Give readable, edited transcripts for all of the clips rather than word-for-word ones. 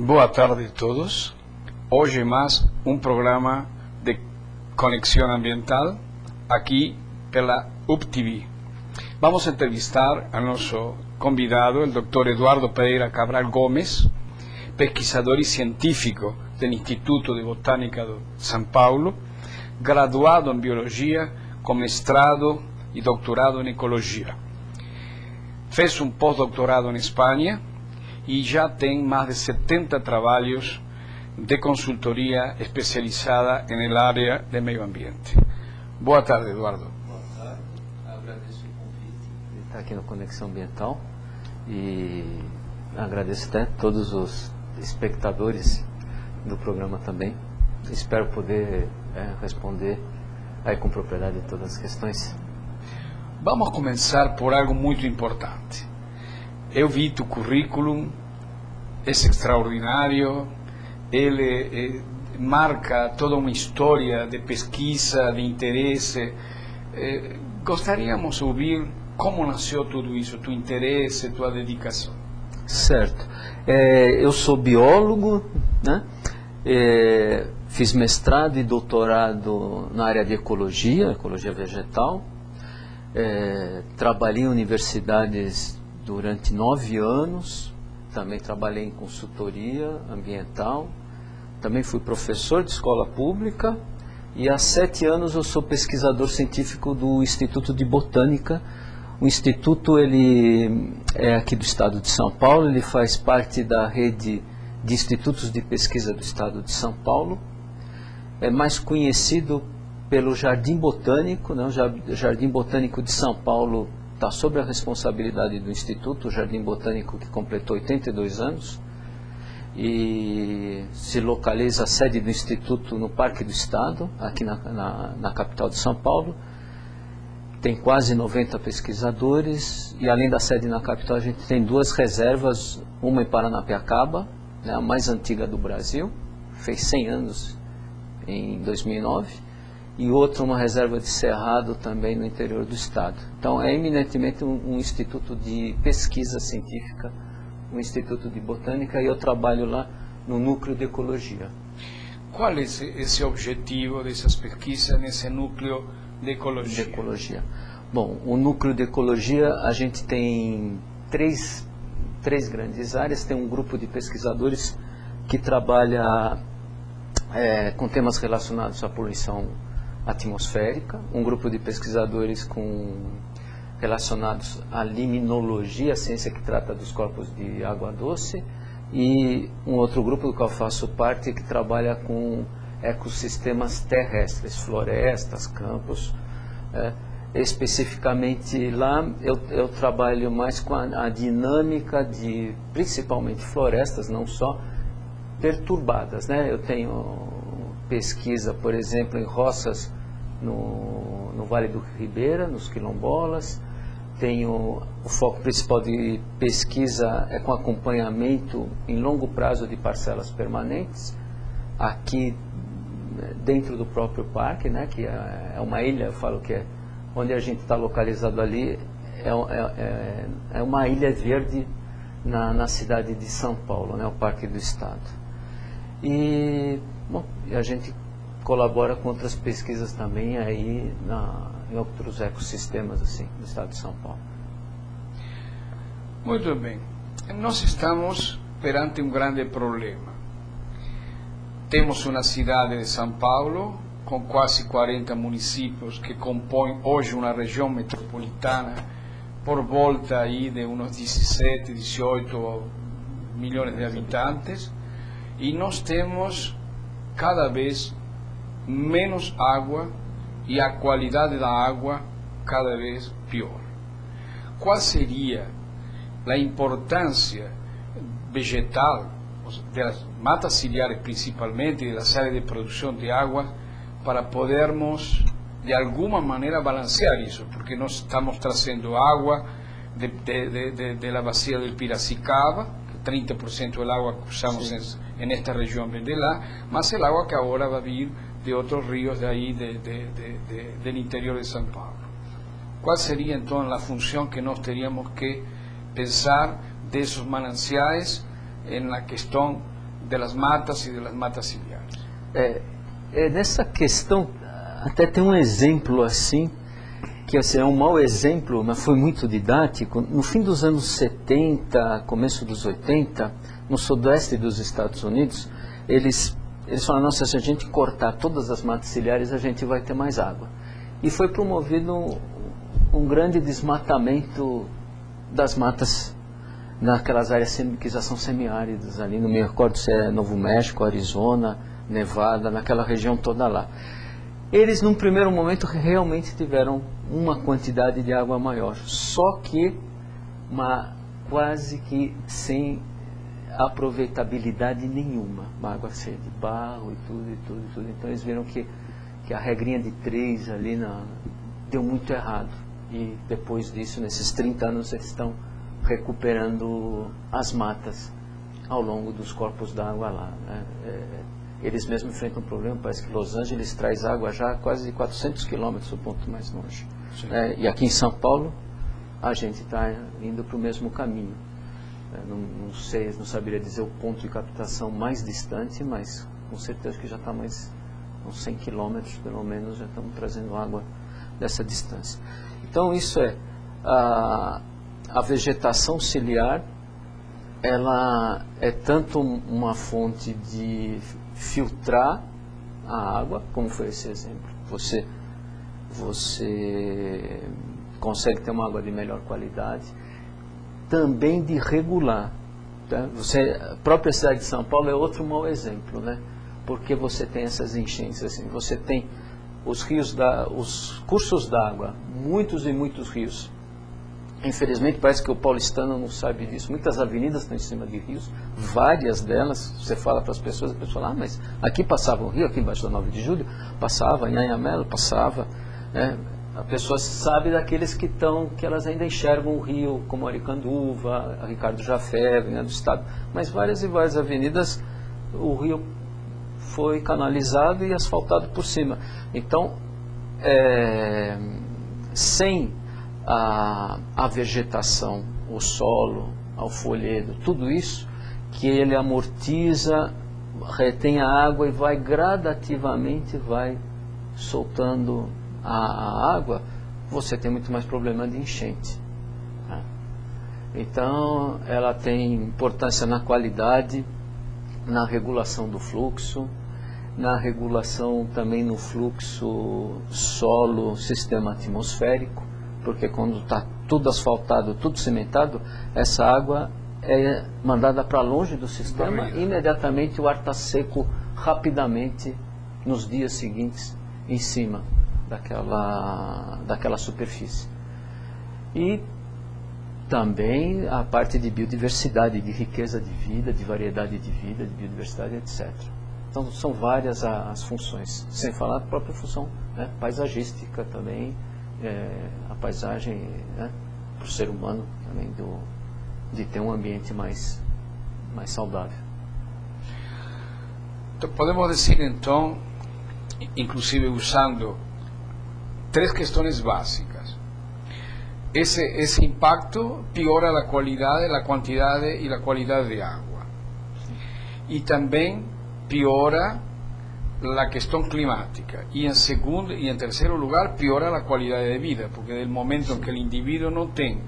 Boa tarde a todos. Hoje mais um programa de conexão ambiental aqui pela UPTV. Vamos entrevistar a nosso convidado, o Dr. Eduardo Pereira Cabral Gomes, pesquisador e científico do Instituto de Botânica de São Paulo, graduado em Biologia, com mestrado e doutorado em Ecologia. Fez um pós-doutorado em Espanha e já tem mais de 70 trabalhos de consultoria especializada na área de meio ambiente. Boa tarde, Eduardo. Boa tarde. Agradeço o convite de estar aqui no Conexão Ambiental e agradeço até todos os espectadores do programa também. Espero poder responder aí com propriedade todas as questões. Vamos começar por algo muito importante. Eu vi tu currículo, é extraordinário, ele marca toda uma história de pesquisa, de interesse. Gostaríamos de ouvir como nasceu tudo isso, tu interesse, tua dedicação. Certo. Eu sou biólogo, né? Fiz mestrado e doutorado na área de ecologia vegetal. Trabalhei em universidades durante 9 anos, também trabalhei em consultoria ambiental, também fui professor de escola pública e há 7 anos eu sou pesquisador científico do Instituto de Botânica. O Instituto ele é aqui do estado de São Paulo, ele faz parte da rede de institutos de pesquisa do estado de São Paulo, é mais conhecido pelo Jardim Botânico, né? O Jardim Botânico de São Paulo está sob a responsabilidade do Instituto, o Jardim Botânico que completou 82 anos, e se localiza a sede do Instituto no Parque do Estado, aqui na capital de São Paulo. Tem quase 90 pesquisadores, e além da sede na capital a gente tem 2 reservas, uma em Paranapiacaba, né, a mais antiga do Brasil, fez 100 anos em 2009, e outra uma reserva de Cerrado também no interior do estado. Então é eminentemente um instituto de pesquisa científica, um instituto de botânica, e eu trabalho lá no núcleo de ecologia. Qual é esse objetivo dessas pesquisas nesse núcleo de ecologia? De ecologia. Bom, o núcleo de ecologia a gente tem três grandes áreas. Tem um grupo de pesquisadores que trabalha com temas relacionados à poluição atmosférica, um grupo de pesquisadores relacionados à limnologia, a ciência que trata dos corpos de água doce, e um outro grupo do qual faço parte que trabalha com ecossistemas terrestres, florestas, campos. Especificamente lá eu trabalho mais com a dinâmica de principalmente florestas, não só perturbadas, né? Eu tenho pesquisa, por exemplo, em roças no Vale do Ribeira, nos quilombolas. Tenho o foco principal de pesquisa com acompanhamento em longo prazo de parcelas permanentes aqui dentro do próprio parque, né, que é uma ilha. Eu falo que onde a gente está localizado ali é uma ilha verde na cidade de São Paulo, né, o Parque do Estado. E bom, a gente colabora com outras pesquisas também aí em outros ecossistemas assim do estado de São Paulo. Muito bem. Nós estamos perante um grande problema. Temos uma cidade de São Paulo com quase 40 municípios que compõem hoje uma região metropolitana por volta aí de uns 17, 18 milhões de habitantes, e nós temos cada vez menos água e a qualidade da água cada vez pior. Qual seria a importância vegetal, das matas ciliares principalmente, e das áreas de produção de água, para podermos de alguma maneira balancear isso? Porque nós estamos trazendo água da bacia do Piracicaba, 30% da água que usamos nesta região vem de lá, mas é água que agora vai vir de outros rios daí do interior de São Paulo. Qual seria então a função que nós teríamos que pensar desses mananciais na questão das matas e das matas ciliares. Nessa questão, até tem um exemplo assim, que assim, é um mau exemplo, mas foi muito didático. No fim dos anos 70, começo dos 80, no sudoeste dos Estados Unidos, eles falaram, nossa, se a gente cortar todas as matas ciliares, a gente vai ter mais água. E foi promovido um grande desmatamento das matas naquelas áreas que já são semiáridas, ali, não me recordo se é Novo México, Arizona, Nevada, naquela região toda lá. Eles, num primeiro momento, realmente tiveram uma quantidade de água maior, só que quase que sem aproveitabilidade nenhuma, uma água cheia de barro e tudo. Então eles viram que a regrinha de 3 ali deu muito errado. E depois disso, nesses 30 anos, eles estão recuperando as matas ao longo dos corpos d'água lá, né? Eles mesmos enfrentam um problema, parece que Los Angeles traz água já a quase 400 quilômetros do ponto mais longe. E aqui em São Paulo, a gente está indo para o mesmo caminho. Não sei, não saberia dizer o ponto de captação mais distante, mas com certeza que já está mais uns 100 quilômetros, pelo menos, já estamos trazendo água dessa distância. Então, isso a vegetação ciliar, ela é tanto uma fonte de filtrar a água, como foi esse exemplo. Você consegue ter uma água de melhor qualidade, também de regular. Tá? A própria cidade de São Paulo é outro mau exemplo, né? Porque você tem essas enchentes, assim, você tem os rios, os cursos d'água, muitos e muitos rios. Infelizmente, parece que o paulistano não sabe disso. Muitas avenidas estão em cima de rios, várias delas, você fala para as pessoas, a pessoa fala, mas aqui passava um rio, aqui embaixo da 9 de julho, passava, em Anhanguera passava. A pessoa sabe daqueles que elas ainda enxergam o rio, como Aricanduva, Ricardo Jafé, Avenida do Estado, mas várias e várias avenidas, o rio foi canalizado e asfaltado por cima. Então, sem a vegetação, o solo, o folhedo, tudo isso, que ele amortiza, retém a água e vai gradativamente soltando a água, você tem muito mais problema de enchente. Né? Então, ela tem importância na qualidade, na regulação do fluxo, na regulação também no fluxo solo-sistema atmosférico, porque quando está tudo asfaltado, tudo cimentado, essa água é mandada para longe do sistema, imediatamente o ar está seco rapidamente nos dias seguintes em cima daquela superfície. E também a parte de biodiversidade, de riqueza de vida, de variedade de vida, de biodiversidade, etc. Então são várias as funções, sem falar a própria função, né, paisagística também, a paisagem, né, para o ser humano também, de ter um ambiente mais saudável. Então, podemos dizer então, inclusive usando 3 questões básicas. Esse impacto piora a qualidade, a quantidade e a qualidade de água. E também piora a questão climática. E em terceiro lugar, piora a qualidade de vida, porque no momento em que o indivíduo não tem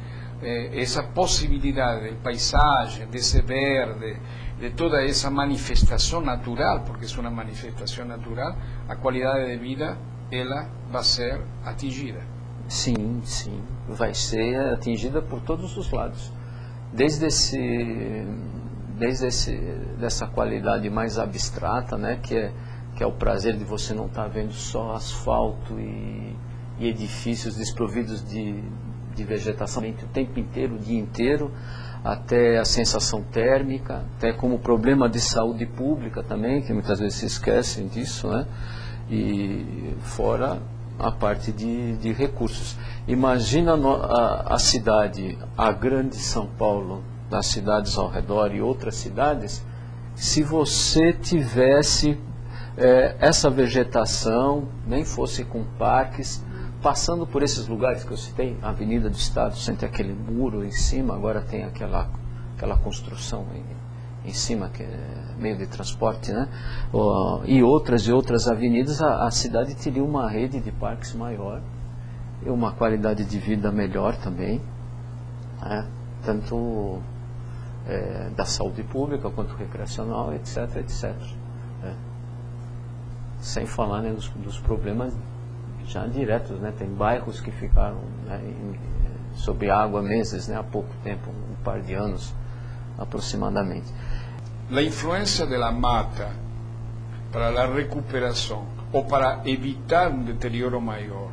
essa possibilidade de paisagem, desse verde, de toda essa manifestação natural, porque é uma manifestação natural, a qualidade de vida ela vai ser atingida. Sim, vai ser atingida por todos os lados. Desde dessa qualidade mais abstrata, né, que é o prazer de você não estar vendo só asfalto e edifícios desprovidos de vegetação o tempo inteiro, o dia inteiro, até a sensação térmica, até como problema de saúde pública também, que muitas vezes se esquecem disso, né? E fora a parte de recursos. Imagina a cidade, a grande São Paulo, das cidades ao redor e outras cidades, se você tivesse essa vegetação, nem fosse com parques, passando por esses lugares que eu citei, a Avenida do Estado, sem ter aquele muro em cima, agora tem aquela construção em cima, que é meio de transporte, né? E outras avenidas, a cidade teria uma rede de parques maior e uma qualidade de vida melhor também, né? Tanto da saúde pública quanto recreacional, etc, etc, né? Sem falar, né, dos problemas já diretos, né? Tem bairros que ficaram, né, sob água meses, né, há pouco tempo, um par de anos aproximadamente. A influência da mata para a recuperação ou para evitar um deterioro maior,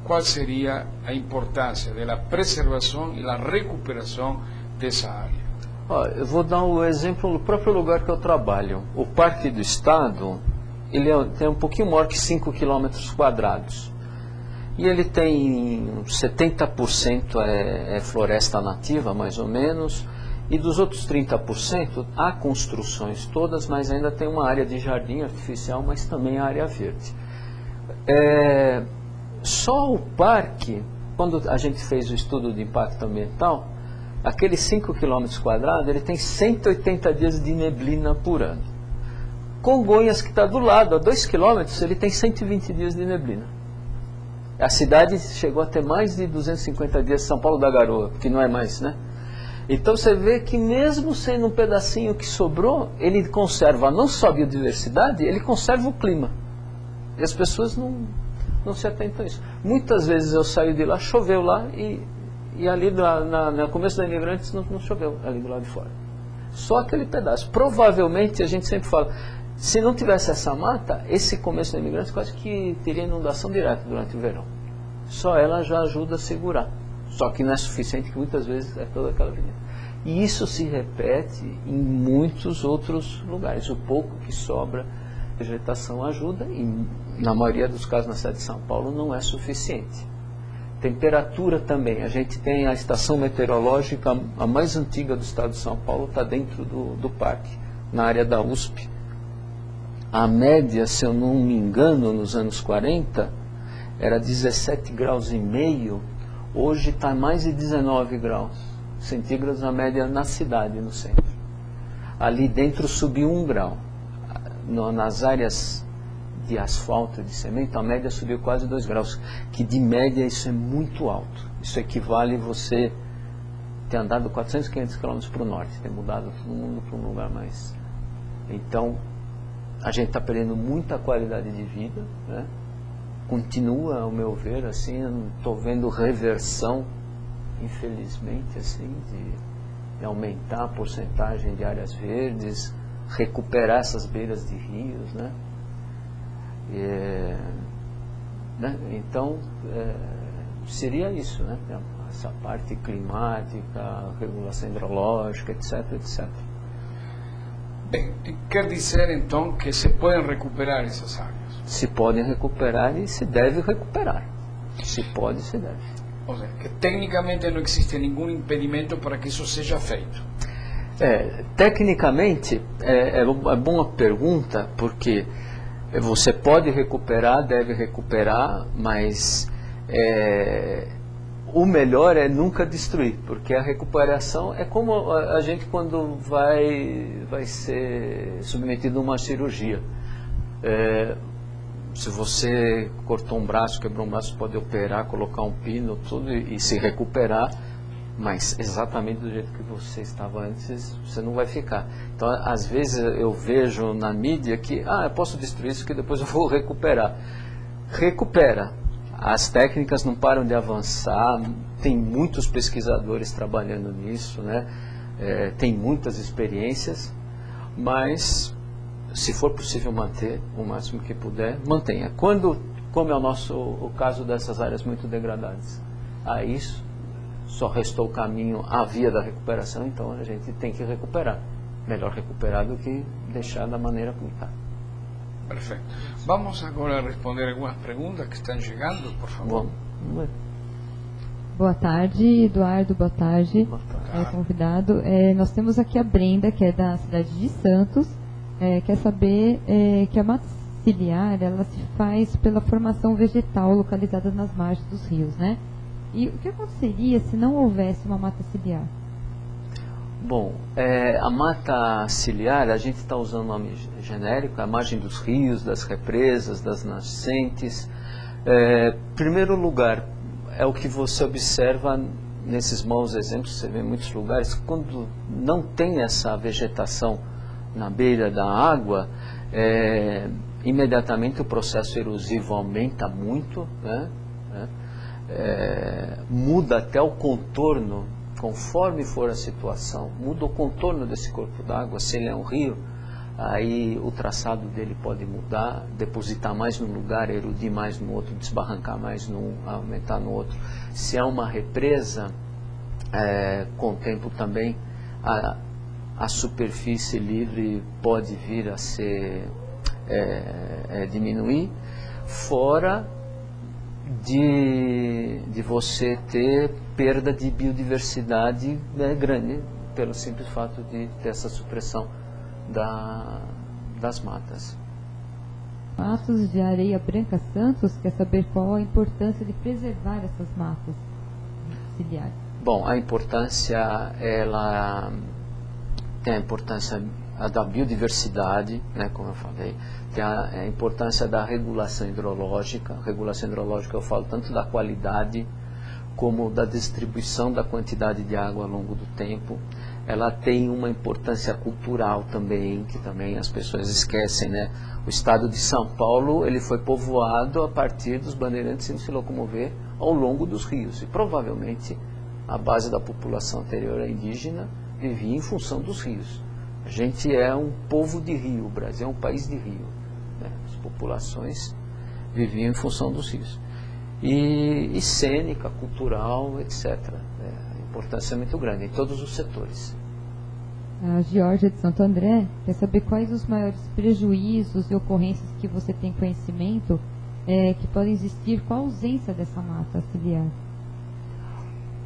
qual seria a importância da preservação e da recuperação dessa área? Eu vou dar um exemplo no próprio lugar que eu trabalho. O Parque do Estado, ele tem um pouquinho maior que 5 km². E ele tem 70% é floresta nativa, mais ou menos, e dos outros 30% há construções todas, mas ainda tem uma área de jardim artificial, mas também a área verde. Só o parque, quando a gente fez o estudo de impacto ambiental, aqueles 5 km², ele tem 180 dias de neblina por ano. Congonhas, que está do lado, a 2 km, ele tem 120 dias de neblina. A cidade chegou a ter mais de 250 dias, São Paulo da Garoa, que não é mais, né? Então você vê que mesmo sendo um pedacinho que sobrou, ele conserva não só a biodiversidade, ele conserva o clima. E as pessoas não se atentam a isso. Muitas vezes eu saio de lá, choveu lá, e ali no começo da Imigrantes não choveu, ali do lado de fora. Só aquele pedaço. Provavelmente, a gente sempre fala, se não tivesse essa mata, esse começo da Imigrantes quase que teria inundação direta durante o verão. Só ela já ajuda a segurar. Só que não é suficiente, que muitas vezes é toda aquela avenida. E isso se repete em muitos outros lugares. O pouco que sobra, a vegetação ajuda, e na maioria dos casos na cidade de São Paulo não é suficiente. Temperatura também. A gente tem a estação meteorológica, a mais antiga do estado de São Paulo, está dentro do parque, na área da USP. A média, se eu não me engano, nos anos 40, era 17,5 graus. Hoje está mais de 19 graus centígrados a média na cidade, no centro. Ali dentro subiu 1 grau. Nas áreas de asfalto, de cimento, a média subiu quase 2 graus. Que de média isso é muito alto. Isso equivale você ter andado 400, 500 quilômetros para o norte, ter mudado todo mundo para um lugar mais. Então, a gente está perdendo muita qualidade de vida, né? Continua, ao meu ver, assim, eu não estou vendo reversão, infelizmente, assim, de aumentar a porcentagem de áreas verdes, recuperar essas beiras de rios, né? Então, seria isso, né? Essa parte climática, regulação hidrológica, etc, etc. Bem, quer dizer então que se podem recuperar essas áreas? Se podem recuperar e se deve recuperar. Se pode, se deve. Ou seja, que tecnicamente não existe nenhum impedimento para que isso seja feito. Tecnicamente, é boa pergunta, porque você pode recuperar, deve recuperar, mas o melhor é nunca destruir, porque a recuperação é como a gente quando vai ser submetido a uma cirurgia. Se você cortou um braço, quebrou um braço, pode operar, colocar um pino, tudo e se recuperar, mas exatamente do jeito que você estava antes, você não vai ficar. Então, às vezes eu vejo na mídia que, eu posso destruir isso que depois eu vou recuperar. Recupera. As técnicas não param de avançar, tem muitos pesquisadores trabalhando nisso, né? Tem muitas experiências, mas se for possível manter o máximo que puder, mantenha. Como é o caso dessas áreas muito degradadas, aí só restou o caminho, a via da recuperação, então a gente tem que recuperar. Melhor recuperar do que deixar da maneira como está. Perfeito. Vamos agora responder algumas perguntas que estão chegando, por favor. Bom. Boa tarde, Eduardo, boa tarde. Boa tarde. Convidado. Nós temos aqui a Brenda, que é da cidade de Santos, quer saber que a mata ciliar, ela se faz pela formação vegetal localizada nas margens dos rios, né? E o que aconteceria se não houvesse uma mata ciliar? Bom, a mata ciliar, a gente está usando o nome genérico, a margem dos rios, das represas, das nascentes. Primeiro lugar, é o que você observa nesses maus exemplos, você vê em muitos lugares, quando não tem essa vegetação na beira da água, imediatamente o processo erosivo aumenta muito, né? Muda até o contorno, conforme for a situação, muda o contorno desse corpo d'água. Se ele é um rio, aí o traçado dele pode mudar, depositar mais num lugar, erudir mais no outro, desbarrancar mais num, aumentar no outro. Se é uma represa, com o tempo também a superfície livre pode vir a ser diminuir, fora de você ter perda de biodiversidade grande, pelo simples fato de ter essa supressão das matas. Matos de Areia Branca Santos quer saber qual a importância de preservar essas matas ciliares. Bom, a importância, ela tem a importância da biodiversidade, né, como eu falei, tem a importância da regulação hidrológica. Regulação hidrológica eu falo tanto da qualidade como da distribuição da quantidade de água ao longo do tempo. Ela tem uma importância cultural também, que também as pessoas esquecem, né? O estado de São Paulo, ele foi povoado a partir dos bandeirantes indo se locomover ao longo dos rios, e provavelmente a base da população anterior à indígena vivia em função dos rios. A gente é um povo de rio, o Brasil é um país de rio, né? As populações viviam em função dos rios. E cênica, cultural, etc. A importância é muito grande em todos os setores. A Georgia de Santo André quer saber quais os maiores prejuízos e ocorrências que você tem conhecimento que podem existir com a ausência dessa mata ciliar.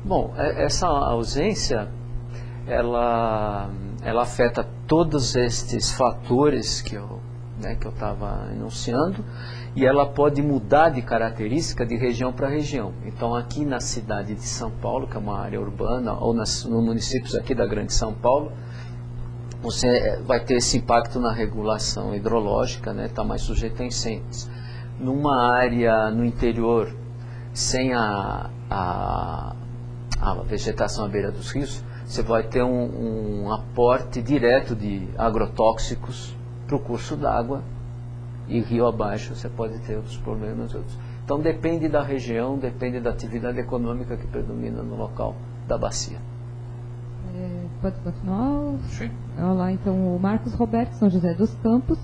Bom, essa ausência, ela afeta todos estes fatores que eu estava enunciando, e ela pode mudar de característica de região para região. Então, aqui na cidade de São Paulo, que é uma área urbana, ou nos municípios aqui da Grande São Paulo, você vai ter esse impacto na regulação hidrológica, né? Está mais sujeito a incêndios. Numa área no interior, sem a vegetação à beira dos rios, você vai ter um aporte direto de agrotóxicos para o curso d'água, e rio abaixo você pode ter outros problemas. Então depende da região, depende da atividade econômica que predomina no local da bacia. Pode continuar? Sim. Olá, então o Marcos Roberto, São José dos Campos,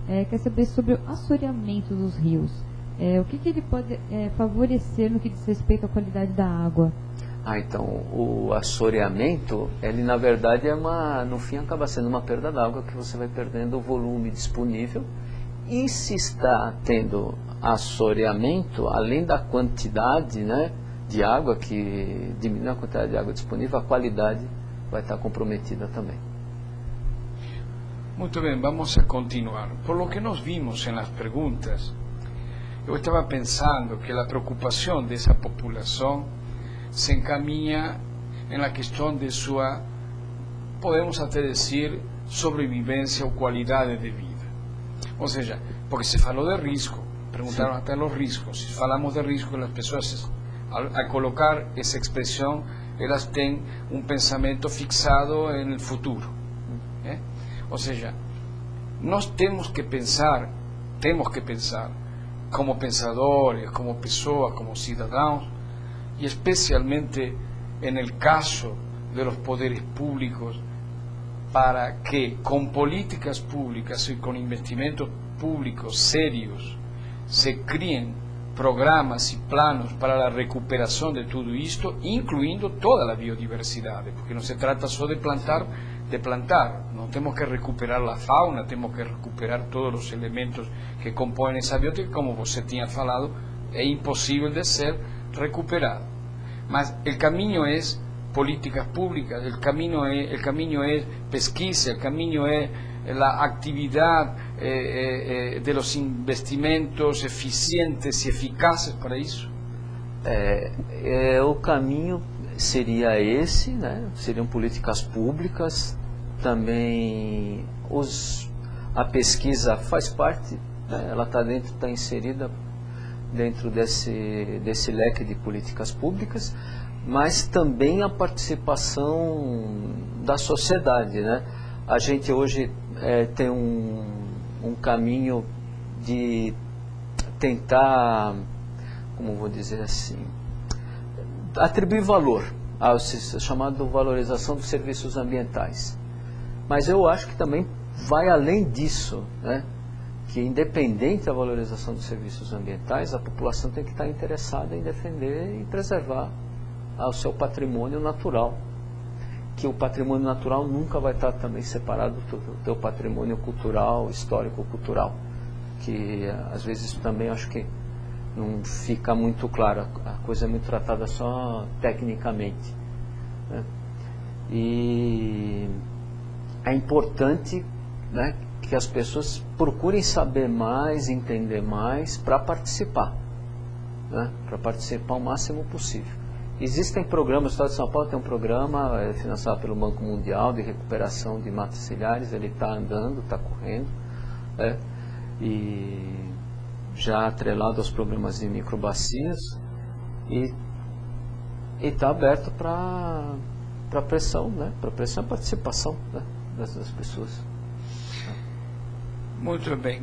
quer saber sobre o assoreamento dos rios. O que ele pode favorecer no que diz respeito à qualidade da água? Então, o assoreamento, ele na verdade no fim acaba sendo uma perda d'água, que você vai perdendo o volume disponível. E se está tendo assoreamento, além da quantidade, né, de água, que diminui a quantidade de água disponível, a qualidade vai estar comprometida também. Muito bem, vamos a continuar. Por lo que nós vimos nas perguntas, eu estava pensando que a preocupação dessa população se encaminha na questão de sua, podemos até dizer, sobrevivência ou qualidade de vida. Ou seja, porque se falou de risco, perguntaram até os riscos. Se falamos de risco, as pessoas, ao colocar essa expressão, elas têm um pensamento fixado no futuro. Ou seja, nós temos que pensar como pensadores, como pessoas, como cidadãos, e especialmente no caso de los poderes públicos, para que con políticas públicas y con investimentos públicos serios se creen programas y planos para la recuperación de todo esto, incluyendo toda la biodiversidad, porque no se trata solo de plantar, no tenemos que recuperar la fauna, tenemos que recuperar todos los elementos que componen esa biota, que como usted tenía falado, es imposible de ser recuperado. Mas el camino es políticas públicas, el camino es pesquisa, el camino es la actividad de los investimentos eficientes y eficaces para eso. O caminho seria esse, né? Seriam políticas públicas, também a pesquisa faz parte, né? Ela está inserida dentro desse leque de políticas públicas, mas também a participação da sociedade, né? A gente hoje tem um caminho de tentar, como vou dizer assim, atribuir valor ao chamado valorização dos serviços ambientais. Mas eu acho que também vai além disso, né? Que independente da valorização dos serviços ambientais, a população tem que estar interessada em defender e preservar o seu patrimônio natural. Que o patrimônio natural nunca vai estar também separado do teu patrimônio cultural, histórico-cultural. Que às vezes também acho que não fica muito claro, a coisa é muito tratada só tecnicamente, né? E é importante, né, que as pessoas procurem saber mais, entender mais para participar, né, para participar o máximo possível. Existem programas, o Estado de São Paulo tem um programa financiado pelo Banco Mundial de recuperação de matas ciliares, ele está andando, está correndo, né, e já atrelado aos programas de microbacias, e está aberto para pressão, né, para pressão e participação, né, das pessoas. Muito bem.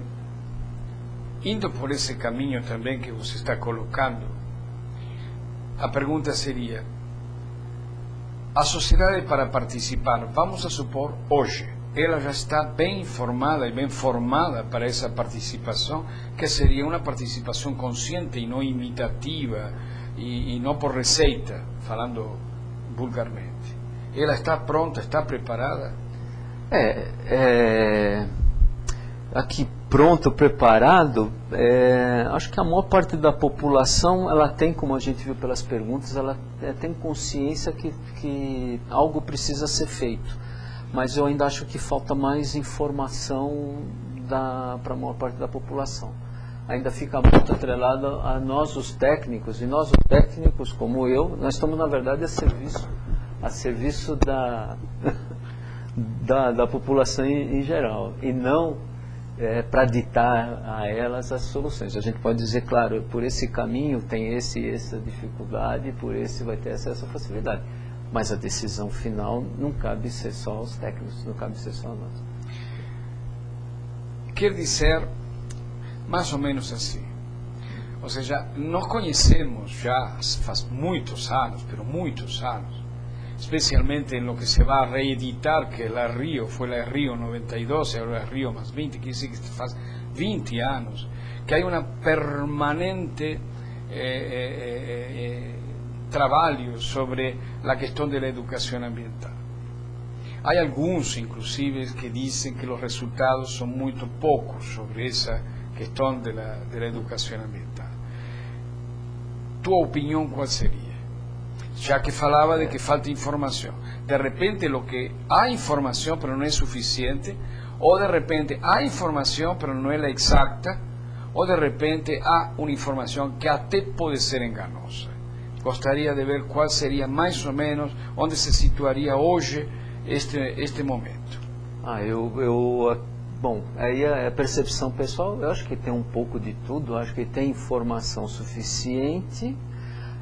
Indo por esse caminho também que você está colocando, a pergunta seria: a sociedade, para participar, vamos a supor hoje, ela já está bem informada e bem formada para essa participação, que seria uma participação consciente e não imitativa e não por receita, falando vulgarmente. Ela está pronta, está preparada? Aqui pronto, preparado, acho que a maior parte da população, ela tem, como a gente viu pelas perguntas, ela tem consciência que algo precisa ser feito, mas eu ainda acho que falta mais informação para a maior parte da população. Ainda fica muito atrelado a nós os técnicos, e nós os técnicos, como eu, nós estamos na verdade a serviço da população em geral, e não para ditar a elas as soluções. A gente pode dizer, claro, por esse caminho tem essa dificuldade, por esse vai ter essa facilidade. Mas a decisão final não cabe ser só aos técnicos, não cabe ser só a nós. Quer dizer, mais ou menos assim. Ou seja, nós conhecemos já faz muitos anos, especialmente en lo que se va a reeditar, que la Río, fue la Río 92, ahora la Río más 20, que dice que hace 20 años, que hay una permanente trabajo sobre la cuestión de la educación ambiental. Hay algunos, inclusive, que dicen que los resultados son muy pocos sobre esa cuestión de la educación ambiental. ¿Tu opinión cuál sería? Ya que falaba de que falta información, de repente lo que hay información pero no es suficiente, o de repente hay información pero no es la exacta, o de repente hay una información que até puede ser enganosa. Gostaria de ver cuál sería más o menos, onde se situaria hoje este momento. Bom, aí é percepção pessoal, eu acho que tem um pouco de tudo, eu acho que tem informação suficiente,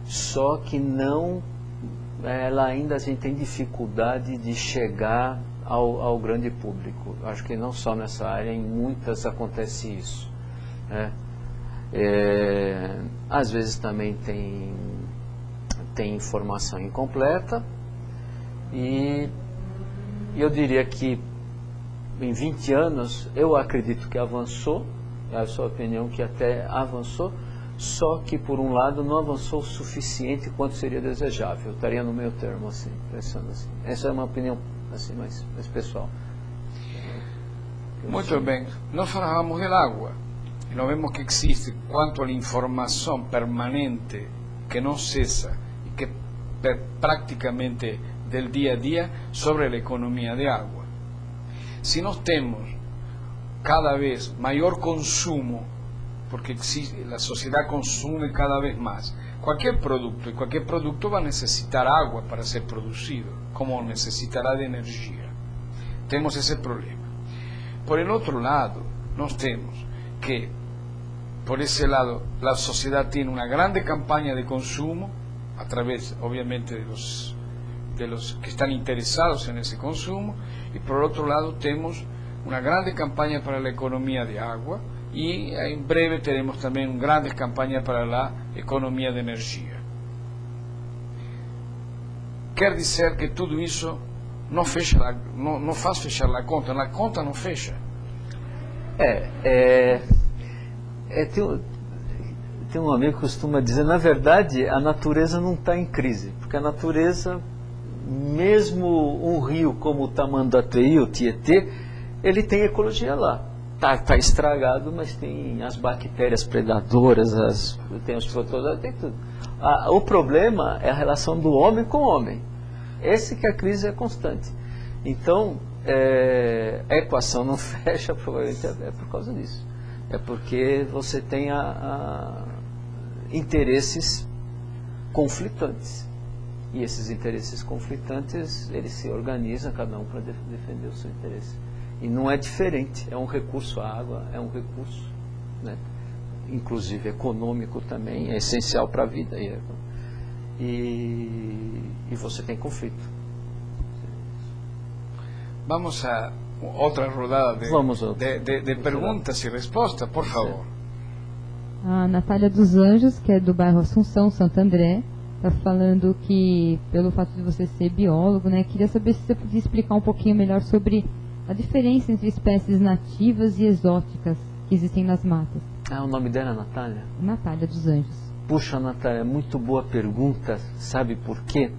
só que não, a gente tem dificuldade de chegar ao grande público. Acho que não só nessa área, em muitas acontece isso, né? Às vezes também tem informação incompleta, e eu diria que em 20 anos eu acredito que avançou, é a sua opinião que até avançou, só que por um lado não avançou o suficiente quanto seria desejável. Eu estaria no meio termo, assim, pensando assim. Essa é uma opinião assim, mais pessoal. Muito bem. Nós falávamos do água. E nós vemos que existe, quanto à informação permanente que não cessa e que praticamente del dia a dia sobre a economia de água. Se nós temos cada vez maior consumo porque a sociedade consome cada vez mais. Qualquer produto vai necessitar água para ser produzido, como necessitará de energia. Temos esse problema. Por el outro lado, nós temos que, por esse lado, a sociedade tem uma grande campanha de consumo, através, obviamente, de los que estão interessados nesse consumo, e por outro lado temos uma grande campanha para a economia de água, e em breve teremos também uma grande campanha para a economia de energia. Quer dizer que tudo isso não faz fechar a conta não fecha. Tem um amigo que costuma dizer, na verdade, a natureza não está em crise, porque a natureza, mesmo um rio como o Tamanduateí, o Tietê, ele tem ecologia lá. Tá estragado, mas tem as bactérias predadoras, tem os protozoários, tem tudo. O problema é a relação do homem com o homem. Esse que a crise é constante. Então, a equação não fecha, provavelmente é por causa disso. É porque você tem interesses conflitantes. E esses interesses conflitantes, eles se organizam, cada um para defender o seu interesse. E não é diferente, é um recurso, a água é um recurso, né? Inclusive econômico também, é essencial para a vida. E você tem conflito. Vamos a outra rodada de perguntas e respostas, por favor. A Natália dos Anjos, que é do bairro Assunção, Santo André, está falando que, pelo fato de você ser biólogo, né, queria saber se você podia explicar um pouquinho melhor sobre a diferença entre espécies nativas e exóticas que existem nas matas. O nome dela é Natália? Natália dos Anjos. Puxa, Natália, muito boa pergunta. Sabe por quê?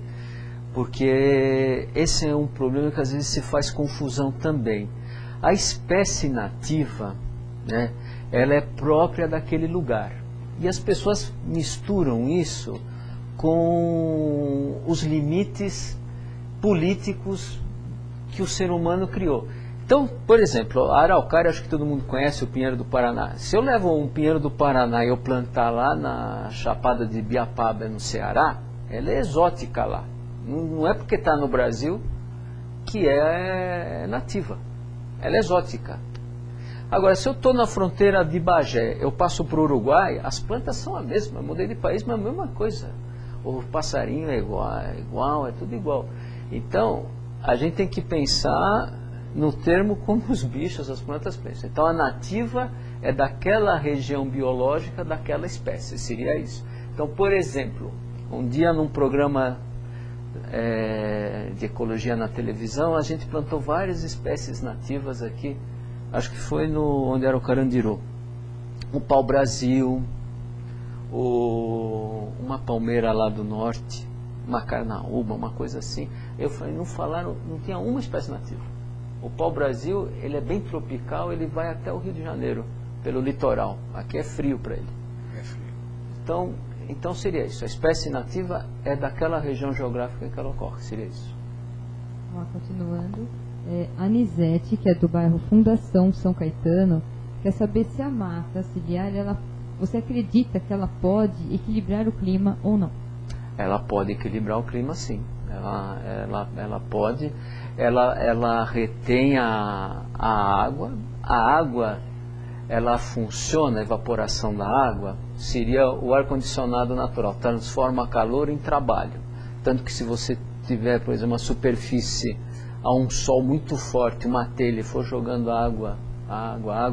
Porque esse é um problema que às vezes se faz confusão também. A espécie nativa, né, ela é própria daquele lugar. E as pessoas misturam isso com os limites políticos que o ser humano criou. Então, por exemplo, a araucária, acho que todo mundo conhece, o pinheiro do Paraná. Se eu levo um pinheiro do Paraná e eu plantar lá na Chapada de Biapaba, no Ceará, ela é exótica lá. Não é porque está no Brasil que é nativa. Ela é exótica. Agora, se eu estou na fronteira de Bagé, eu passo para o Uruguai, as plantas são a mesma. Eu mudei de país, mas a mesma coisa. O passarinho é igual, é tudo igual. Então, a gente tem que pensar no termo como os bichos, as plantas pensam. Então, a nativa é daquela região biológica, daquela espécie, seria isso. Então, por exemplo, um dia num programa de ecologia na televisão, a gente plantou várias espécies nativas aqui, acho que foi onde era o Carandiru. O pau-brasil, uma palmeira lá do norte, uma carnaúba, uma coisa assim. Eu falei, não tinha uma espécie nativa. O pau-brasil, ele é bem tropical, ele vai até o Rio de Janeiro, pelo litoral. Aqui é frio para ele. É Então frio. seria isso. A espécie nativa é daquela região geográfica em que ela ocorre. Seria isso. Continuando, a Anisete, que é do bairro Fundação São Caetano, quer saber se a mata ciliar, você acredita que ela pode equilibrar o clima ou não? Ela pode equilibrar o clima, sim. Ela pode. Ela retém a água. A água, ela funciona, a evaporação da água, seria o ar-condicionado natural, transforma calor em trabalho. Tanto que se você tiver, por exemplo, uma superfície a um sol muito forte, uma telha, e for jogando a água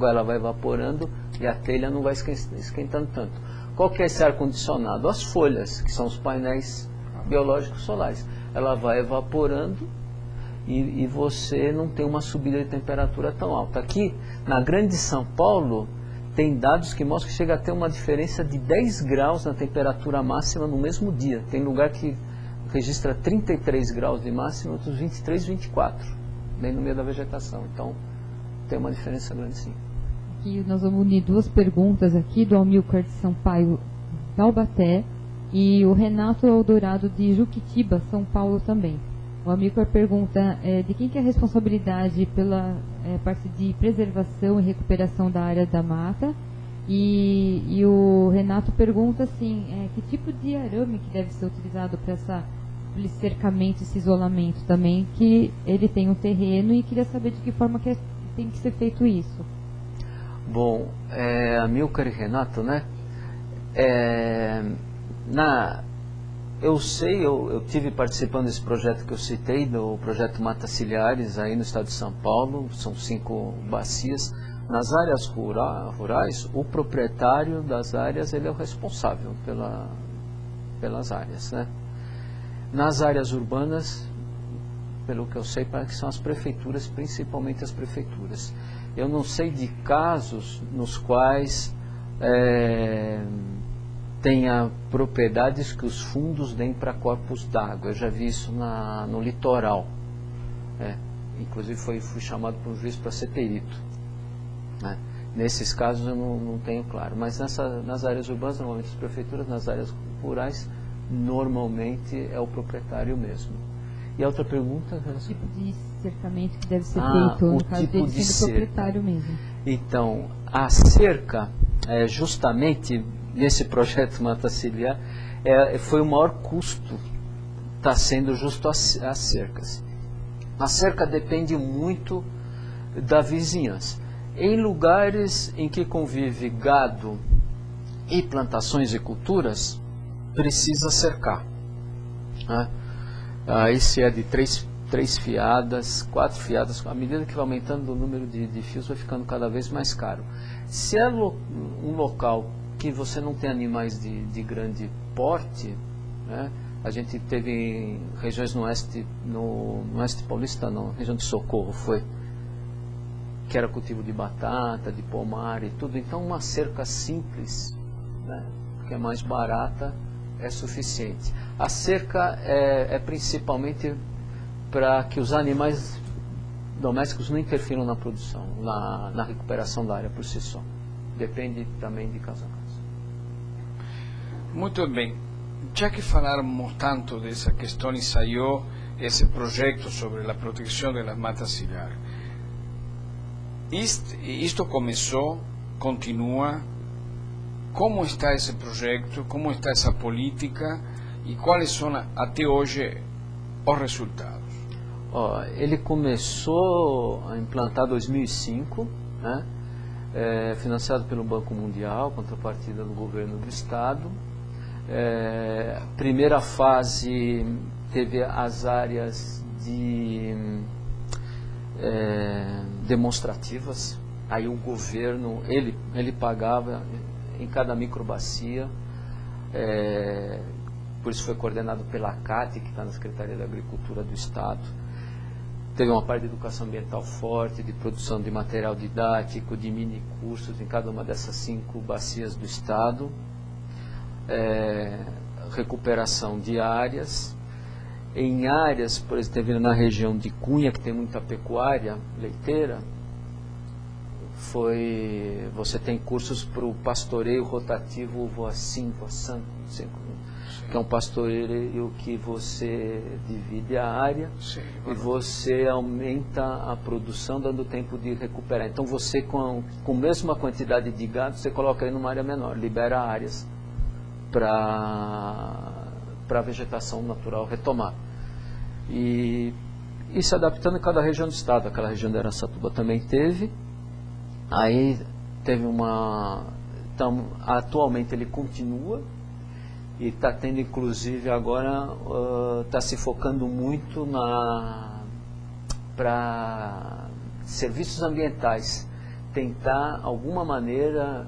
ela vai evaporando e a telha não vai esquentando tanto. Qual que é esse ar-condicionado? As folhas, que são os painéis biológicos solares. Ela vai evaporando e você não tem uma subida de temperatura tão alta. Aqui, na Grande São Paulo, tem dados que mostram que chega a ter uma diferença de 10 graus na temperatura máxima no mesmo dia. Tem lugar que registra 33 graus de máxima, outros 23, 24, bem no meio da vegetação. Então, tem uma diferença grande, sim. Aqui nós vamos unir duas perguntas aqui, do Amilcar de Sampaio, Taubaté, e o Renato Eldorado de Juquitiba, São Paulo também. O Amilcar pergunta de quem que é a responsabilidade pela parte de preservação e recuperação da área da mata, E o Renato pergunta assim, que tipo de arame que deve ser utilizado para esse cercamento, esse isolamento também, que ele tem um terreno e queria saber de que forma que tem que ser feito isso. Bom, Amilcar e Renato, né? Eu tive participando desse projeto que eu citei, do projeto Mata Ciliares, aí no estado de São Paulo, são 5 bacias. Nas áreas rurais, o proprietário das áreas, ele é o responsável pelas áreas, né? Nas áreas urbanas, pelo que eu sei, parece que são as prefeituras, principalmente as prefeituras. Eu não sei de casos nos quais tenha propriedades que os fundos deem para corpos d'água. Eu já vi isso no litoral. Inclusive fui chamado por um juiz para ser perito. Nesses casos eu não tenho claro. Mas nas áreas urbanas, normalmente as prefeituras, nas áreas rurais, normalmente é o proprietário mesmo. E a outra pergunta? O tipo de cercamento que deve ser feito, no caso dele sendo proprietário mesmo. Então, a cerca, justamente nesse projeto Mata Ciliar, foi o maior custo, está sendo justo as cercas. A cerca depende muito da vizinhança. Em lugares em que convive gado e plantações e culturas, precisa cercar. Aí se é de 3 fiadas, 4 fiadas, à medida que vai aumentando o número de fios, vai ficando cada vez mais caro. Se é um local que você não tem animais de grande porte, né? A gente teve em regiões no oeste paulista, na região de Socorro, que era cultivo de batata, de pomar e tudo. Então uma cerca simples, né, que é mais barata, é suficiente. A cerca é principalmente para que os animais domésticos não interfiram na produção, na recuperação da área por si só. Depende também de caso a caso. Muito bem. Já que falamos tanto dessa questão e saiu esse projeto sobre a proteção das matas ciliares, isto começou, continua. Como está esse projeto, como está essa política e quais são até hoje os resultados? Ele começou a implantar em 2005, né? Financiado pelo Banco Mundial, contrapartida do governo do estado. Primeira fase teve as áreas demonstrativas. Aí o governo, ele pagava em cada microbacia, por isso foi coordenado pela CAT, que está na Secretaria da Agricultura do Estado. Teve uma parte de educação ambiental forte, de produção de material didático, de mini cursos em cada uma dessas 5 bacias do Estado, recuperação de áreas. Em áreas, por exemplo, teve na região de Cunha, que tem muita pecuária leiteira, você tem cursos para o pastoreio rotativo voacim, que é um pastoreio que você divide a área. Sim, e você aumenta a produção dando tempo de recuperar. Então você com a mesma quantidade de gado, você coloca ele numa área menor, libera áreas para a vegetação natural retomar. E se adaptando em cada região do estado. Aquela região de Araçatuba também teve. Aí teve então, atualmente ele continua e está tendo, inclusive agora, está se focando muito para serviços ambientais, tentar alguma maneira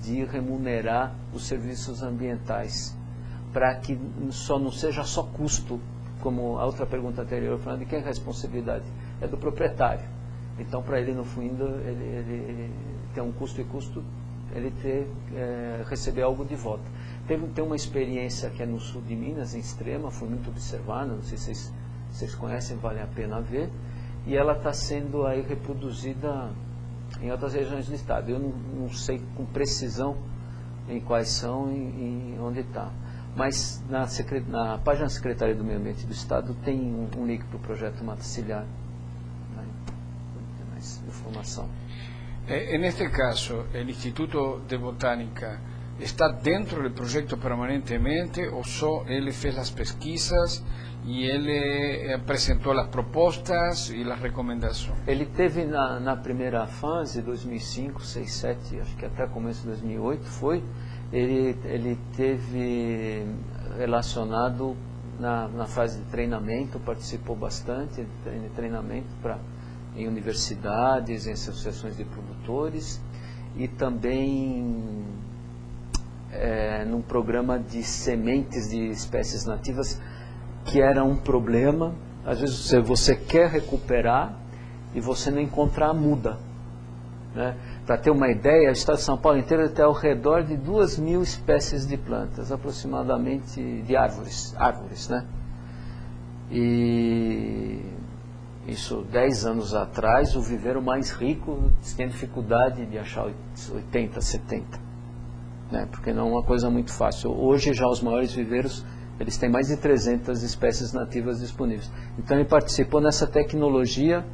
de remunerar os serviços ambientais, para que não seja só custo, como a outra pergunta anterior, falando de quem é a responsabilidade, é do proprietário. Então, para ele, no fundo, ele tem um custo e custo, ele receber algo de volta. Tem uma experiência que é no sul de Minas, em Extrema, foi muito observada, não sei se vocês conhecem, vale a pena ver, e ela está sendo aí reproduzida em outras regiões do estado. Eu não sei com precisão em quais são e onde está. Mas na página da Secretaria do Meio Ambiente do Estado tem um link para o projeto Mata Ciliar. Tem mais informação. En este caso, el Instituto de Botánica está dentro del proyecto permanentemente ou só ele fez as pesquisas e ele apresentou as propostas e as recomendações? Ele teve na primeira fase, 2005, 6, 7, acho que até começo de 2008 foi, ele teve relacionado na fase de treinamento, participou bastante de treinamento em universidades, em associações de produtores e também num programa de sementes de espécies nativas, que era um problema. Às vezes você quer recuperar e você não encontra a muda, né? Para ter uma ideia, o estado de São Paulo inteiro tem ao redor de 2.000 espécies de plantas, aproximadamente, de árvores, né? E isso 10 anos atrás, o viveiro mais rico tinha dificuldade de achar 80, 70, né? Porque não é uma coisa muito fácil. Hoje já os maiores viveiros, eles têm mais de 300 espécies nativas disponíveis. Então ele participou nessa tecnologia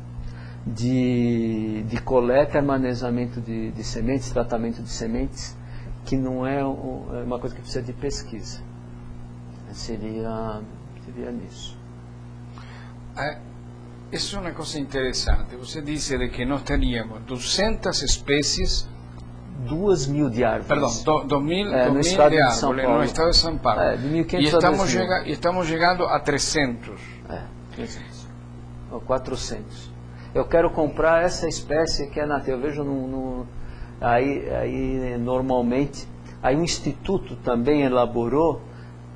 de coleta e armazenamento de sementes, tratamento de sementes, que não é uma coisa que precisa de pesquisa. Seria nisso. Isso é uma coisa interessante. Você disse de que nós teríamos 200 espécies... 2.000 de árvores. Perdão, 2.000 no estado de de árvores São Paulo. no estado de São Paulo. De 1.500 e estamos chegando a 300. 300. Ou 400. Eu quero comprar essa espécie que é nativa. Eu vejo aí normalmente, aí o Instituto também elaborou,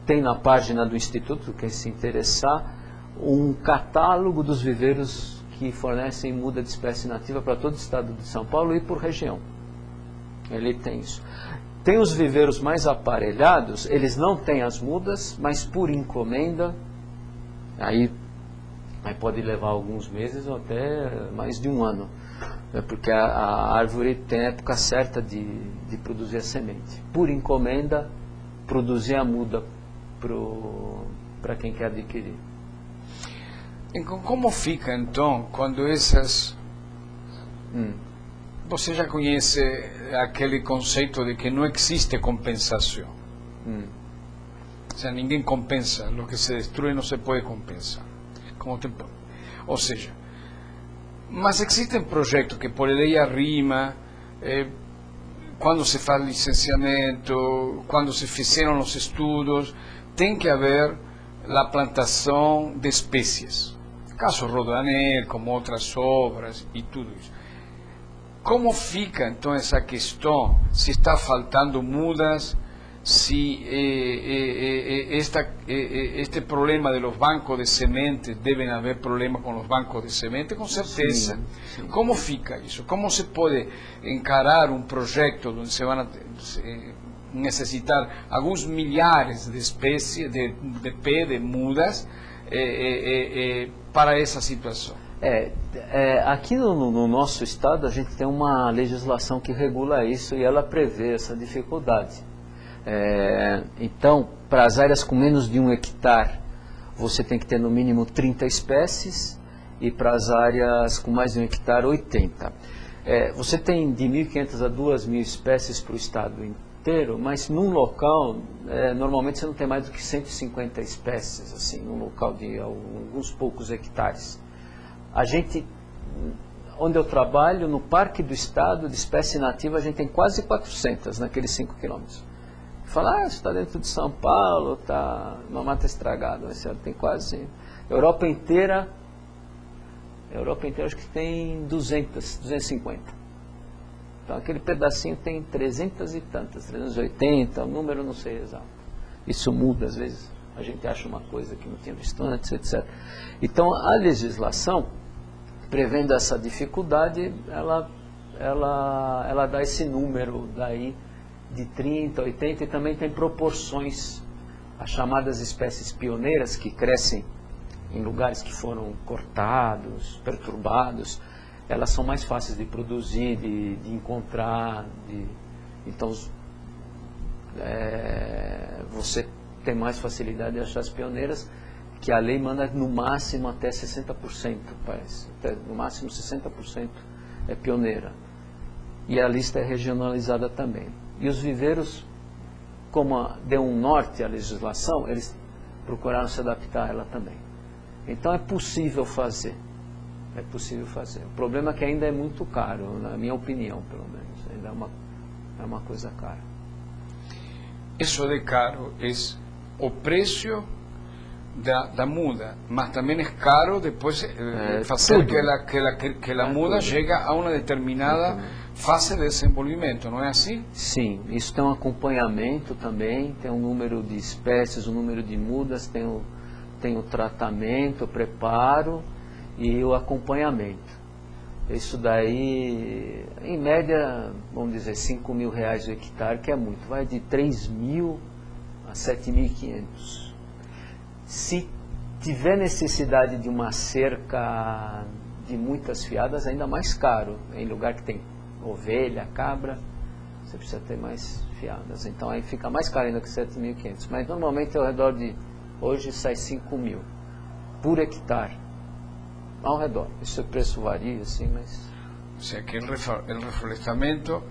tem na página do Instituto, quem se interessar, um catálogo dos viveiros que fornecem muda de espécie nativa para todo o estado de São Paulo e por região. Ele tem isso. Tem os viveiros mais aparelhados, eles não têm as mudas, mas por encomenda, aí pode levar alguns meses ou até mais de um ano, né? Porque a árvore tem época certa de produzir a semente. Por encomenda, produzir a muda para quem quer adquirir. Como fica então quando essas... Você já conhece aquele conceito de que não existe compensação. O sea, ninguém compensa. Lo que se destrui não se pode compensar. Ou seja, mas existem projetos que por lei arrima, quando se faz licenciamento, quando se fizeram os estudos, tem que haver a plantação de espécies. Caso Rodanel, como outras obras e tudo isso. Como fica então essa questão? Se está faltando mudas, se este problema de los bancos de sementes, devem haver problemas com os bancos de sementes, com certeza. Sim. Como fica isso? Como se pode encarar um projeto onde se vão necessitar alguns milhares de espécies de mudas para essa situação? Aqui no nosso estado a gente tem uma legislação que regula isso e ela prevê essa dificuldade. Então, para as áreas com menos de 1 hectare, você tem que ter no mínimo 30 espécies e para as áreas com mais de 1 hectare, 80. Você tem de 1.500 a 2.000 espécies para o estado inteiro, mas num local, normalmente você não tem mais do que 150 espécies, assim, num local de alguns poucos hectares. Onde eu trabalho, no Parque do Estado de espécie nativa, a gente tem quase 400 naqueles 5 quilômetros. Fala, você está dentro de São Paulo, está uma mata estragada. Tem quase... Europa inteira acho que tem 200, 250. Então aquele pedacinho tem 300 e tantas, 380, o número não sei exato. Isso muda às vezes, a gente acha uma coisa que não tinha visto antes, etc. Então a legislação, prevendo essa dificuldade, ela dá esse número daí de 30, 80 e também tem proporções. As chamadas espécies pioneiras que crescem em lugares que foram cortados, perturbados, elas são mais fáceis de produzir, de encontrar, então você tem mais facilidade de achar as pioneiras, que a lei manda no máximo até 60%, parece, no máximo 60% é pioneira. e a lista é regionalizada também. E os viveiros, como deu um norte à legislação, eles procuraram se adaptar a ela também. Então é possível fazer. É possível fazer. O problema é que ainda é muito caro, na minha opinião, pelo menos. Ainda é uma coisa cara. Isso de caro é o preço da muda, mas também é caro depois fazer que a muda chegue a uma determinada fase de desenvolvimento, não é assim? Sim, isso tem um acompanhamento também, tem um número de espécies, um número de mudas, tem o tratamento, o preparo e o acompanhamento. Isso daí, em média, vamos dizer, R$5.000 o hectare, que é muito, vai de 3.000 a 7.500. Se tiver necessidade de uma cerca de muitas fiadas, ainda mais caro. Em lugar que tem ovelha, cabra, você precisa ter mais fiadas. Então aí fica mais caro ainda que 7.500. Mas normalmente ao redor de, hoje sai 5.000 por hectare. Ao redor. Esse preço varia, assim, mas... Ou seja, que o reflorestamento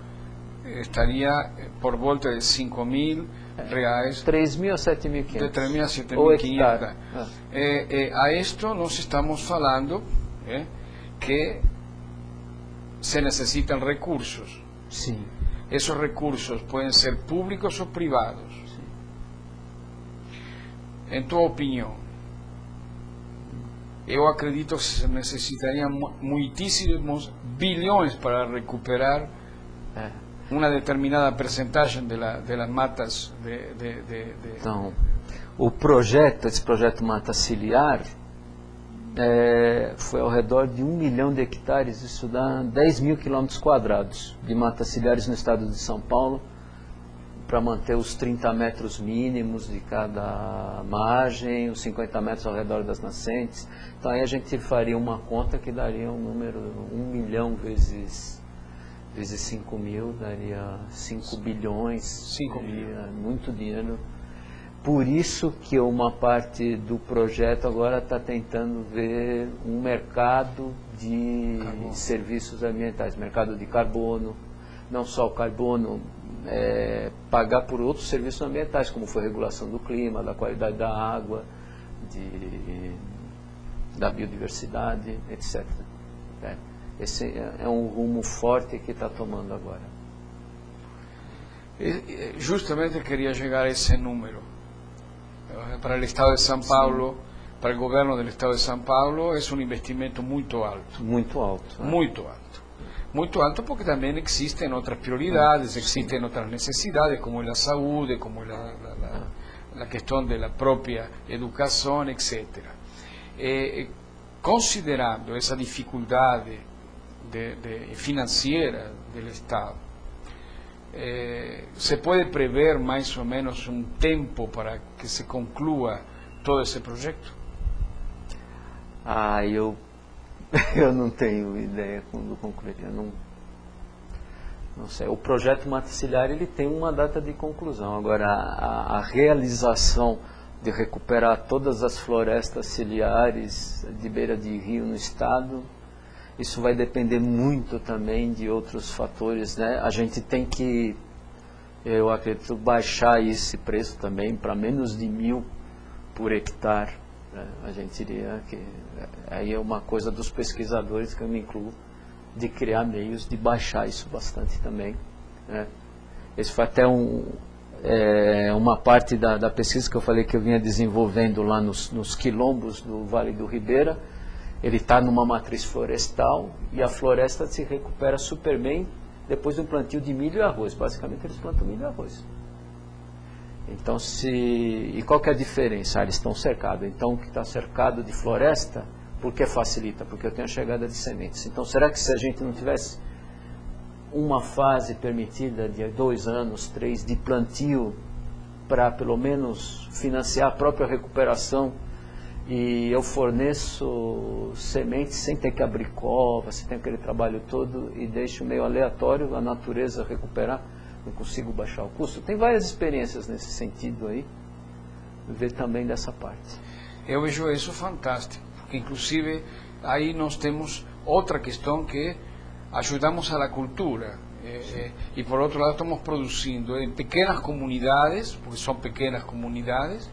estaria por volta de R$5.000, 3.000 a 7.500. de 3.000 a 7.500. A esto nós estamos falando que se necessitam recursos. Sim. Esos recursos podem ser públicos ou privados. Sim. Em tua opinião, eu acredito que se necessitariam muitíssimos bilhões para recuperar uma determinada percentagem das matas Então, esse projeto Mata Ciliar, foi ao redor de 1 milhão de hectares, isso dá 10.000 quilômetros quadrados de matas ciliares no estado de São Paulo, para manter os 30 metros mínimos de cada margem, os 50 metros ao redor das nascentes. Então aí a gente faria uma conta que daria um número, 1 milhão vezes 5.000, daria 5 bilhões, 5 bilhões. Muito dinheiro. Por isso que uma parte do projeto agora está tentando ver um mercado de serviços ambientais, mercado de carbono, não só o carbono, pagar por outros serviços ambientais, como foi a regulação do clima, da qualidade da água, da biodiversidade, etc. Esse é um rumo forte que está tomando agora. Justamente queria chegar a esse número. Para o Estado de São Paulo, para o governo do Estado de São Paulo, é um investimento muito alto. Muito alto. Muito alto. Muito alto porque também existem outras prioridades, existem outras necessidades, como a saúde, como a questão da própria educação, etc. Considerando essa dificuldade financeira do Estado, se pode prever mais ou menos um tempo para que se conclua todo esse projeto? Eu não tenho ideia quando concluiria. Não sei. O projeto Mata Ciliar, ele tem uma data de conclusão. Agora, a realização de recuperar todas as florestas ciliares de beira de rio no estado, isso vai depender muito também de outros fatores, né? A gente tem que, eu acredito, baixar esse preço também para menos de 1.000 por hectare. A gente diria que aí é uma coisa dos pesquisadores, que eu me incluo, de criar meios de baixar isso bastante também, né? Esse foi até uma parte da pesquisa que eu falei que eu vinha desenvolvendo lá nos quilombos do Vale do Ribeira. Ele está numa matriz florestal e a floresta se recupera super bem depois do plantio de milho e arroz. Basicamente eles plantam milho e arroz. Então, e qual que é a diferença? Eles estão cercados. Então, o que está cercado de floresta, por que facilita? Porque eu tenho a chegada de sementes. Então, será que se a gente não tivesse uma fase permitida de 2 anos, 3, de plantio, para pelo menos financiar a própria recuperação, e eu forneço sementes sem ter que abrir cova, sem ter aquele trabalho todo, e deixo meio aleatório a natureza recuperar, não consigo baixar o custo? Tem várias experiências nesse sentido aí, ver também dessa parte. Eu vejo isso fantástico, porque inclusive aí nós temos outra questão que ajudamos a cultura. E por outro lado estamos produzindo em pequenas comunidades, porque são pequenas comunidades,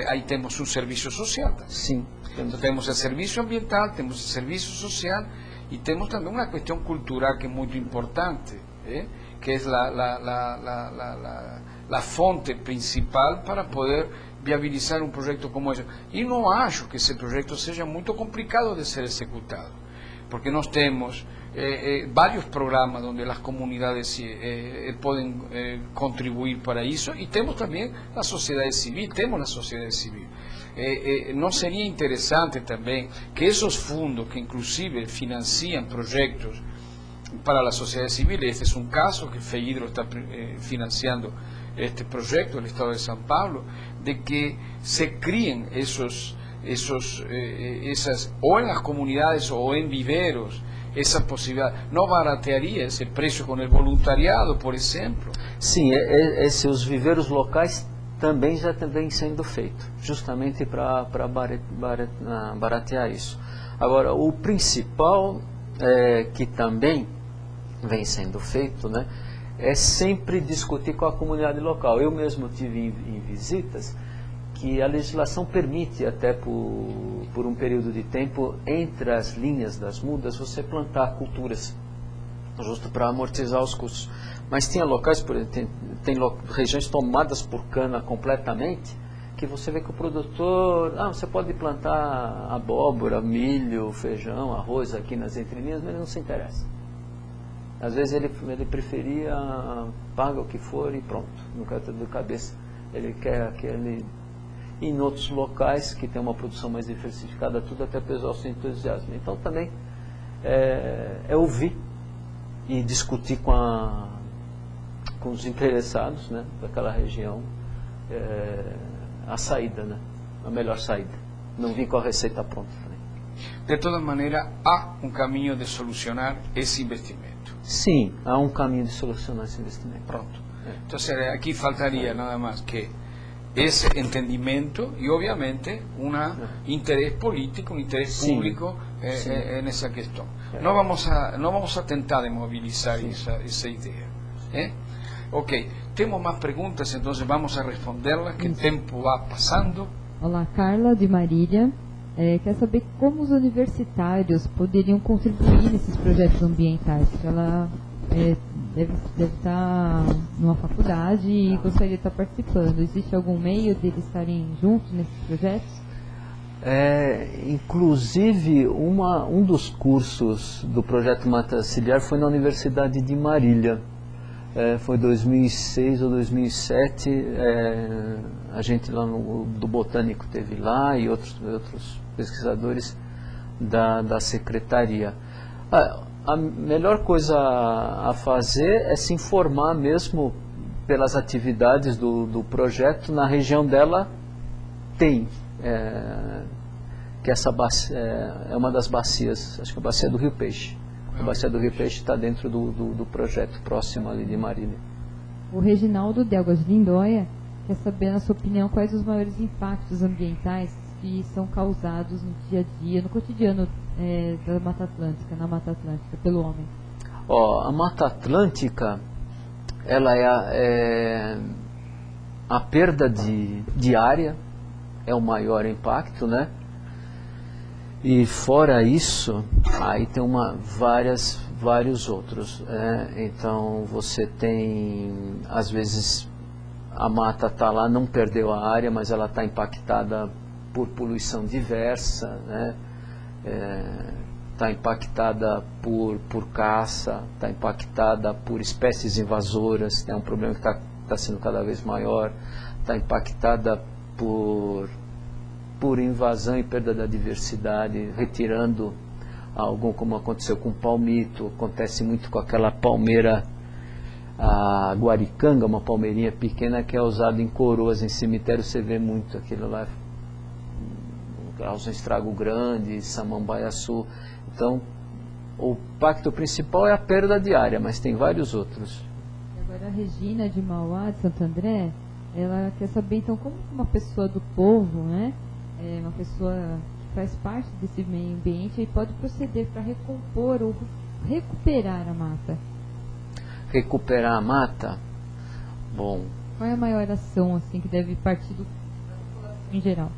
aí temos um serviço social também. Sim. Então, temos o serviço ambiental, temos o serviço social e temos também uma questão cultural que é muito importante, que é a fonte principal para poder viabilizar um projeto como esse. E não acho que esse projeto seja muito complicado de ser executado, porque nós temos vários programas onde as comunidades podem contribuir para isso, e temos também a sociedade civil, não seria interessante também que esses fundos que inclusive financiam projetos para a sociedade civil, este é um caso que FEHIDRO está financiando este projeto do Estado de São Paulo, de que se criem essas ou em las comunidades ou em viveros, essa possibilidade. Não baratearia esse preço com o voluntariado, por exemplo? Sim, os viveiros locais também já vem sendo feito, justamente para baratear isso. Agora, o principal que também vem sendo feito, né, é sempre discutir com a comunidade local. Eu mesmo tive em visitas que a legislação permite, até por um período de tempo, entre as linhas das mudas, você plantar culturas, justo para amortizar os custos. Mas tinha locais, por exemplo, tem regiões tomadas por cana completamente, que você vê que o produtor, você pode plantar abóbora, milho, feijão, arroz aqui nas entrelinhas, mas ele não se interessa. Às vezes ele preferia, paga o que for e pronto, não quer ter dor de cabeça. Ele quer aquele... E em outros locais que tem uma produção mais diversificada, tudo até pessoal sem entusiasmo. Então também é ouvir e discutir com os interessados, né, daquela região, a saída, né, a melhor saída. Não vir com a receita pronta também. De toda maneira, há um caminho de solucionar esse investimento. Sim, há um caminho de solucionar esse investimento. Pronto. Então, aqui faltaria nada mais que esse entendimento e, obviamente, um interesse político, um interesse público nessa questão. Não vamos a tentar mobilizar essa ideia. Ok, temos mais perguntas, então vamos a responderlas, que o tempo vai passando. Olá, Carla de Marília. Quer saber como os universitários poderiam contribuir nesses projetos ambientais? Ela deve estar numa faculdade e gostaria de estar participando. Existe algum meio deles estarem juntos nesses projetos? Inclusive, um dos cursos do projeto Mata Ciliar foi na Universidade de Marília. Foi 2006 ou 2007, a gente lá do Botânico teve lá e outros pesquisadores da secretaria. A melhor coisa a fazer é se informar mesmo pelas atividades do projeto. Na região dela tem, que essa bacia, é uma das bacias, acho que a bacia do Rio Peixe. A bacia do Rio Peixe está dentro do projeto, próximo ali de Marília. O Reginaldo Delgas de Lindóia quer saber, na sua opinião, quais os maiores impactos ambientais que são causados no dia a dia, no cotidiano da Mata Atlântica, na Mata Atlântica, pelo homem. A Mata Atlântica, ela a perda de área é o maior impacto, né? E fora isso, aí tem vários outros. Então você tem, às vezes, a mata está lá, não perdeu a área, mas ela está impactada por poluição diversa, né? Está impactada por caça, está impactada por espécies invasoras, é um problema que está sendo cada vez maior, está impactada por invasão e perda da diversidade, retirando algum, como aconteceu com o palmito, acontece muito com aquela palmeira, a guaricanga, uma palmeirinha pequena que é usada em coroas, em cemitério você vê muito aquilo lá, causa um estrago grande, samambaiaçu. Então, o impacto principal é a perda de área, mas tem vários outros. Agora a Regina de Mauá, de Santo André, ela quer saber então como uma pessoa do povo, né, uma pessoa que faz parte desse meio ambiente e pode proceder para recompor ou recuperar a mata. recuperar a mata, bom... Qual é a maior ação assim, que deve partir da população em geral?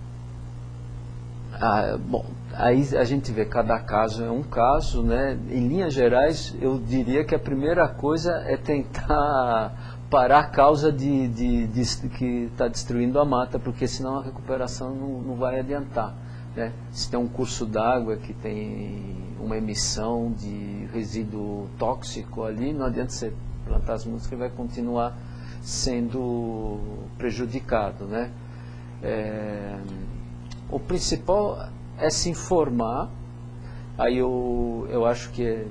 Bom, aí a gente vê, cada caso é um caso, né? Em linhas gerais, eu diria que a primeira coisa é tentar parar a causa que está destruindo a mata, porque senão a recuperação não vai adiantar, né? Se tem um curso d'água que tem uma emissão de resíduo tóxico ali, não adianta você plantar as mudas, que vai continuar sendo prejudicado, né? O principal é se informar. Aí eu acho que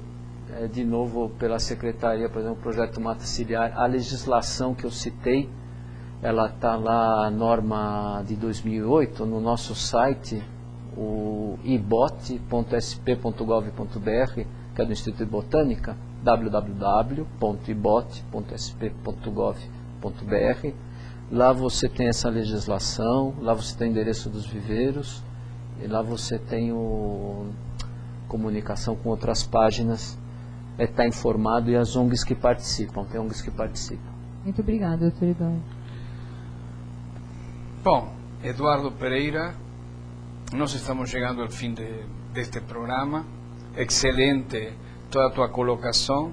de novo pela Secretaria, por exemplo, o Projeto Mata Ciliar, a legislação que eu citei, ela está lá, a norma de 2008, no nosso site, o ibot.sp.gov.br, que é do Instituto de Botânica, www.ibot.sp.gov.br. Lá você tem essa legislação, lá você tem o endereço dos viveiros, e lá você tem comunicação com outras páginas, está informado, e as ONGs que participam, tem ONGs que participam. Muito obrigada, doutor Eduardo. Bom, Eduardo Pereira, nós estamos chegando ao fim deste programa. Excelente toda a tua colocação.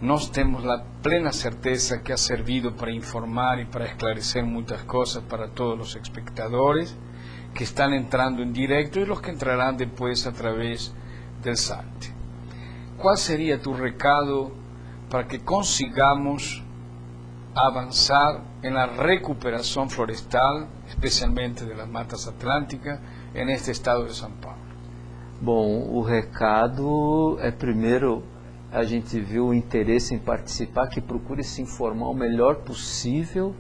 Nós temos a plena certeza que ha servido para informar e para esclarecer muitas coisas para todos os espectadores que estão entrando em direto e os que entrarão depois através do site. Qual seria tu recado para que consigamos avançar na recuperação florestal, especialmente das matas atlânticas, neste estado de São Paulo? Bom, o recado é, primeiro, a gente viu o interesse em participar, que procure se informar o melhor possível,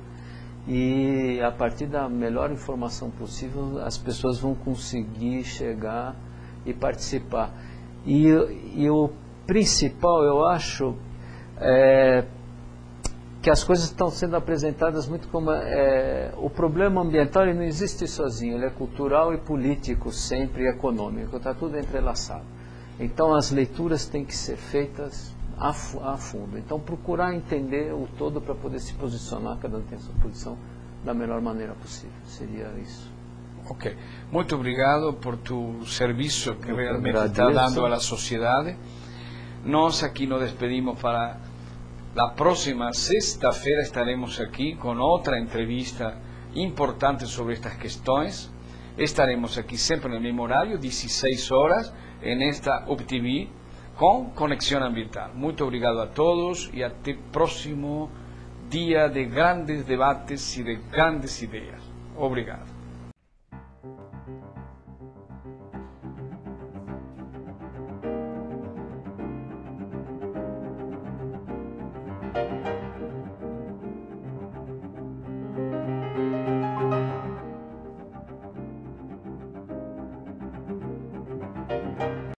e a partir da melhor informação possível as pessoas vão conseguir chegar e participar. E o principal, eu acho, é que as coisas estão sendo apresentadas muito como o problema ambiental, ele não existe sozinho, ele é cultural e político sempre, e econômico, está tudo entrelaçado. Então as leituras têm que ser feitas a fundo. Então procurar entender o todo para poder se posicionar, cada um tem a sua posição, da melhor maneira possível. Seria isso. Ok. Muito obrigado por tu serviço que realmente agradeço. está dando à sociedade. Nós aqui nos despedimos para a próxima sexta-feira. Estaremos aqui com outra entrevista importante sobre estas questões. Estaremos aqui sempre no mesmo horário, 16 horas, nesta UpTV, com Conexão Ambiental. Muito obrigado a todos e até próximo dia de grandes debates e de grandes ideias. Obrigado.